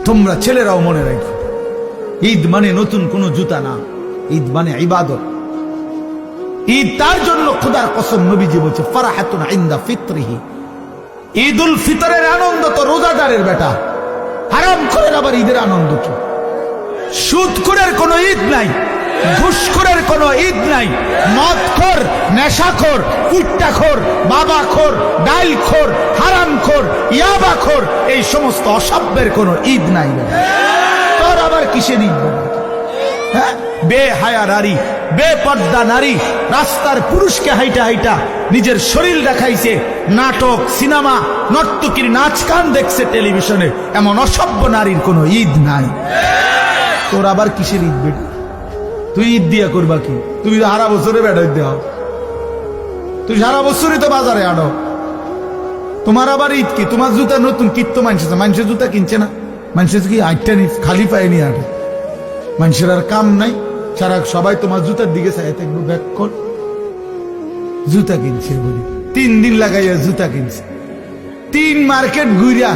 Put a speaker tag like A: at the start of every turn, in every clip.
A: তোমরা ছেলেরাও মনে রাখো, ঈদ মানে নতুন কোনো জুতা না, ঈদ মানে ইবাদত। ঈদ তার জন্য খোদার কসম নবীজি বলছে ফারাহাতুন ইনদা ফিত্রিহি, ঈদুল ফিতরের আনন্দ তো রোজাদারের বেটা, হারাম করে আবার ঈদের আনন্দ কি? সুদখোরের কোনো ঈদ নাই, ঘুষখোরের কোনো ঈদ নাই, মদখোর, নেশাখোর, কুট্টাখোর, বাবাখোর, ডাইলখোর, হারামখোর, ইয়াবাখোর, এই সমস্ত অসভ্যের কোনো ঈদ নাই। তোর আবার কিসের ঈদ? হ্যাঁ, বেহায়া নারী, বেপর্দা নারী রাস্তার পুরুষকে হাইটা হাইটা নিজের শরীর দেখাইছে, নাটক, সিনেমা, নর্তকীর নাচ গান দেখছে টেলিভিশনে, এমন অসভ্য নারীর কোনো ঈদ নাই। তোর আবার কিসের ঈদ বেটা? তুই ঈদ দিয়া করবা কি? তুমি সারা বছরে বেড়াই দেও, তুই সারা বছরই তো বাজারে আনো। তোমার আবার ঈদ কি? তোমার জুতা নতুন কিনতো মানুষের জুতা কিনছে না? মানুষের কি আটটা নি খালি পায়ে নিয়ে আটে? মানুষের আর কাম নাই, সারা সবাই তোমার জুতার দিকে চাই থাকবো। ব্যাক কর, জুতা কিনছে বলি 3 দিন লাগাইয়া জুতা কিনছে, 3 মার্কেট ঘুরিয়া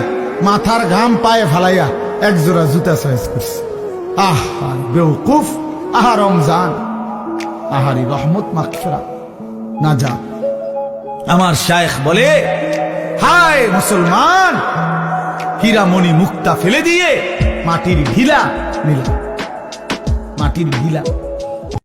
A: মাথার ঘাম পায়ে ফালাইয়া এক জোড়া জুতা চয়েস করছে। আহ বেউকুফ, আহা রমজান, আহারি রহমত মাগফিরাত না যা। আমার শায়েখ বলে, হায় মুসলমান, হীরামণি মুক্তা ফেলে দিয়ে মাটির ঢিলা নিলাম, মাটির ঢিলা।